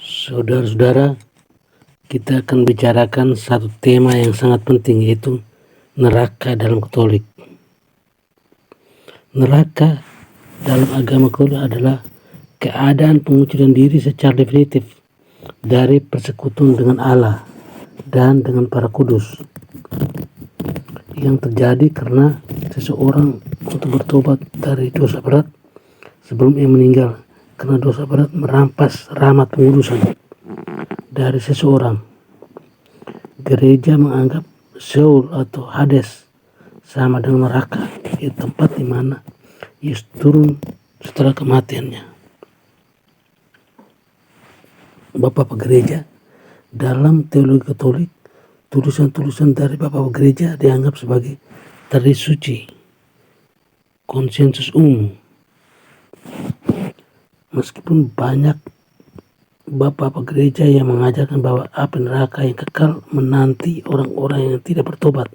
Saudara-saudara, kita akan bicarakan satu tema yang sangat penting, yaitu neraka dalam Katolik. Neraka dalam agama Katolik adalah keadaan pengucilan diri secara definitif dari persekutuan dengan Allah dan dengan para kudus yang terjadi karena seseorang untuk bertobat dari dosa berat sebelum ia meninggal, karena dosa berat merampas rahmat pengudusan dari seseorang. Gereja menganggap Sheol atau Hades sama dengan neraka, yaitu tempat di mana Yesus turun setelah kematiannya. Bapak Gereja, dalam teologi Katolik, tulisan-tulisan dari Bapak Gereja dianggap sebagai tradisi suci, konsensus umum. Meskipun banyak Bapak Gereja yang mengajarkan bahwa api neraka yang kekal menanti orang-orang yang tidak bertobat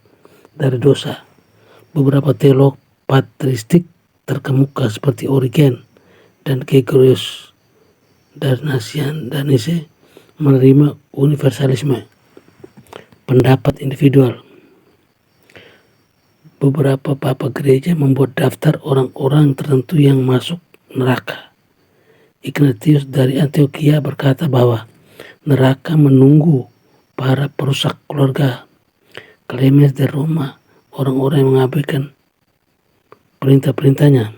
dari dosa, beberapa teolog patristik terkemuka seperti Origen dan Gregorius dan Nazianzen menerima universalisme pendapat individual. Beberapa Bapak Gereja membuat daftar orang-orang tertentu yang masuk neraka. Ignatius dari Antioquia berkata bahwa neraka menunggu para perusak keluarga. Clemens de Roma, orang-orang yang mengabaikan perintah-perintahnya.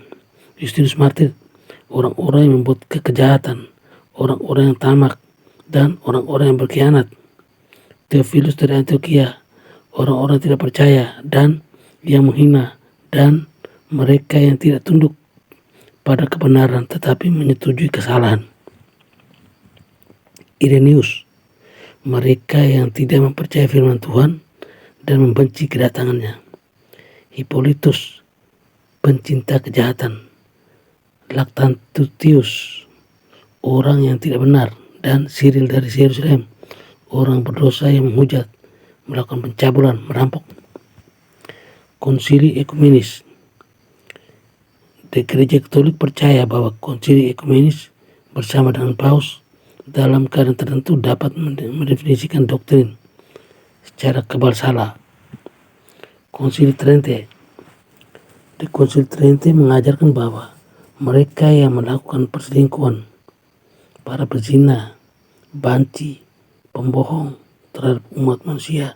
Justinus Martir, orang-orang yang membuat kejahatan, orang-orang yang tamak, dan orang-orang yang berkhianat. Theophilus dari Antioquia, orang-orang tidak percaya dan yang menghina, dan mereka yang tidak tunduk pada kebenaran tetapi menyetujui kesalahan. Irenaeus, mereka yang tidak mempercayai firman Tuhan dan membenci kedatangannya. Hippolytus, pencinta kejahatan. Lactantius, orang yang tidak benar, dan Cyril dari Yerusalem, orang berdosa yang menghujat, melakukan pencabulan, merampok. Konsili ekumenis. Gereja Katolik percaya bahwa konsili ekumenis bersama dengan Paus dalam keadaan tertentu dapat mendefinisikan doktrin secara kebal salah. Konsili Trente. Di Konsili Trente mengajarkan bahwa mereka yang melakukan perselingkuhan, para pezina, banci, pembohong terhadap umat manusia,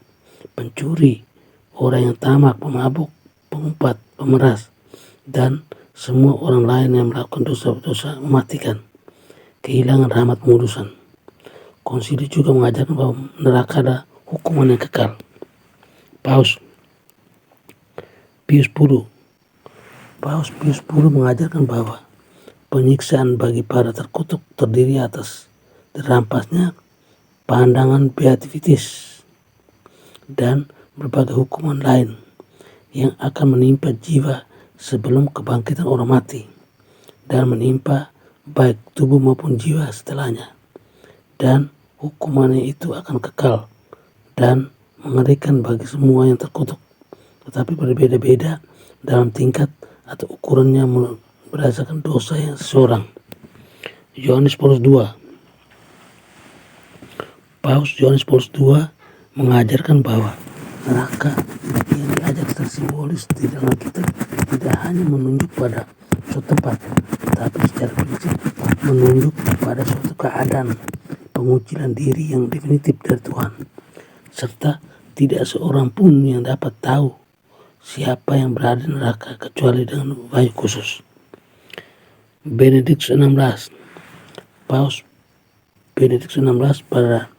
pencuri, orang yang tamak, pemabuk, pengumpat, pemeras, dan semua orang lain yang melakukan dosa-dosa mematikan, kehilangan rahmat pengudusan. Konsili juga mengajarkan bahwa neraka ada hukuman yang kekal. Paus Pius X mengajarkan bahwa penyiksaan bagi para terkutuk terdiri atas dirampasnya pandangan beatifitis dan berbagai hukuman lain yang akan menimpa jiwa sebelum kebangkitan orang mati, dan menimpa baik tubuh maupun jiwa setelahnya, dan hukumannya itu akan kekal dan mengerikan bagi semua yang terkutuk, tetapi berbeda-beda dalam tingkat atau ukurannya berdasarkan dosa yang seseorang. Paus Yohanes Paulus II mengajarkan bahwa neraka yang diajak secara simbolis di dalam kitab tidak hanya menunjuk pada suatu tempat, tetapi secara prinsip menunjuk pada suatu keadaan pengucilan diri yang definitif dari Tuhan, serta tidak seorang pun yang dapat tahu siapa yang berada di neraka kecuali dengan wahyu khusus. Paus Benediktus XVI pada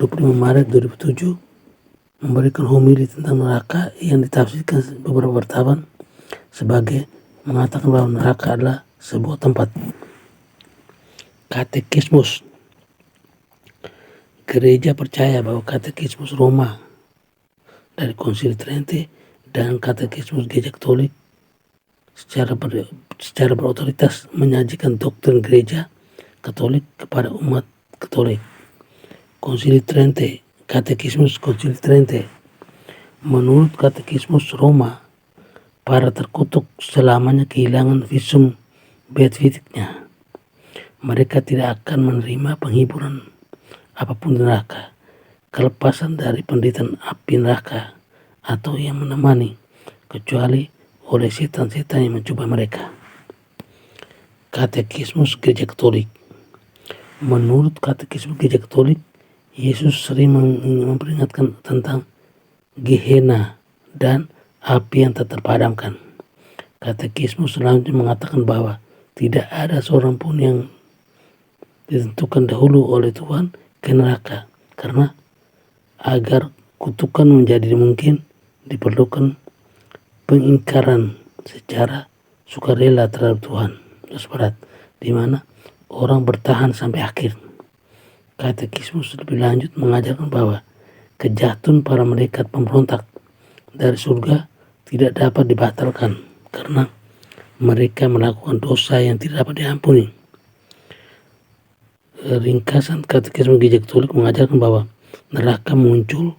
25 Maret 2007 memberikan homili tentang neraka yang ditafsirkan beberapa wartawan sebagai mengatakan bahwa neraka adalah sebuah tempat. Katekismus. Gereja percaya bahwa Katekismus Roma dari Konsili Trente dan Katekismus Gereja Katolik secara berotoritas menyajikan doktrin Gereja Katolik kepada umat Katolik. Konsili Trente, Katekismus Konsili Trente. Menurut Katekismus Roma, para terkutuk selamanya kehilangan visum beatifiknya. Mereka tidak akan menerima penghiburan apapun di neraka, kelepasan dari penderitaan api neraka atau yang menemani, kecuali oleh setan-setan yang mencoba mereka. Katekismus Gereja Katolik. Menurut Katekismus Gereja Katolik, Yesus sering memperingatkan tentang Gehenna dan api yang tak terpadamkan. Katekismus selanjutnya mengatakan bahwa tidak ada seorang pun yang ditentukan dahulu oleh Tuhan ke neraka, karena agar kutukan menjadi mungkin diperlukan pengingkaran secara sukarela terhadap Tuhan, di mana orang bertahan sampai akhir. Katekismus lebih lanjut mengajarkan bahwa kejatuhan para malaikat pemberontak dari surga tidak dapat dibatalkan karena mereka melakukan dosa yang tidak dapat diampuni. Ringkasan Katekismus Gereja Katolik mengajarkan bahwa neraka muncul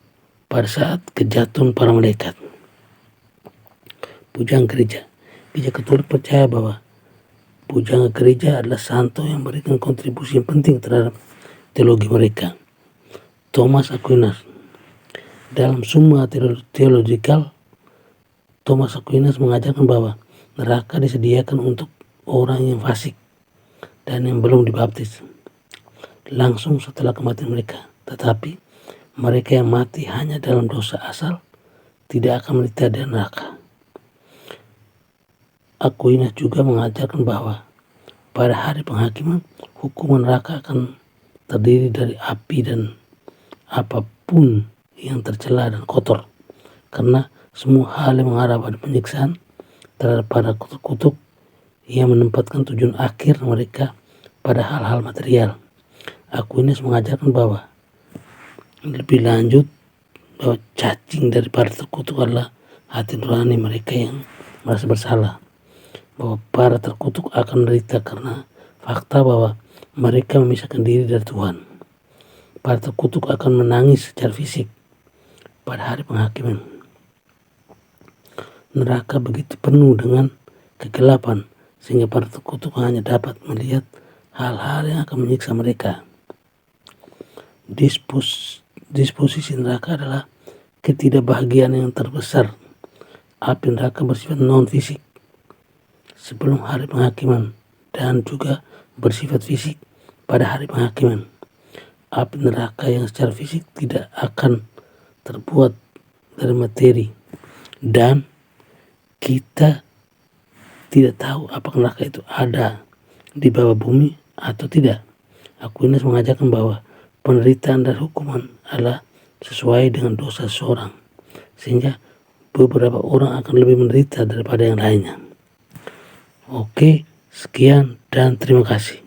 pada saat kejatuhan para malaikat. Pujangga Gereja. Gereja Katolik percaya bahwa pujangga gereja adalah santo yang memberikan kontribusi yang penting terhadap teologi mereka. Thomas Aquinas. Dalam Summa Theological, Thomas Aquinas mengajarkan bahwa neraka disediakan untuk orang yang fasik dan yang belum dibaptis langsung setelah kematian mereka. Tetapi mereka yang mati hanya dalam dosa asal tidak akan menderita di neraka. Aquinas juga mengajarkan bahwa pada hari penghakiman, hukuman neraka akan terdiri dari api dan apapun yang tercela dan kotor, karena semua hal yang mengarah pada penyiksaan terhadap para kutuk-kutuk yang menempatkan tujuan akhir mereka pada hal-hal material. Aquinas mengajarkan bahwa lebih lanjut bahwa cacing dari para terkutuk adalah hati nurani mereka yang merasa bersalah, bahwa para terkutuk akan menderita karena fakta bahwa mereka memisahkan diri dari Tuhan. Para terkutuk akan menangis secara fisik pada hari penghakiman. Neraka begitu penuh dengan kegelapan sehingga para terkutuk hanya dapat melihat hal-hal yang akan menyiksa mereka. Disposisi neraka adalah ketidakbahagiaan yang terbesar. Api neraka bersifat non-fisik sebelum hari penghakiman dan juga bersifat fisik pada hari penghakiman. Api neraka yang secara fisik tidak akan terbuat dari materi dan kita tidak tahu apakah neraka itu ada di bawah bumi atau tidak. Aquinas mengajarkan bahwa penderitaan dan hukuman adalah sesuai dengan dosa seseorang, sehingga beberapa orang akan lebih menderita daripada yang lainnya. Oke, sekian dan terima kasih.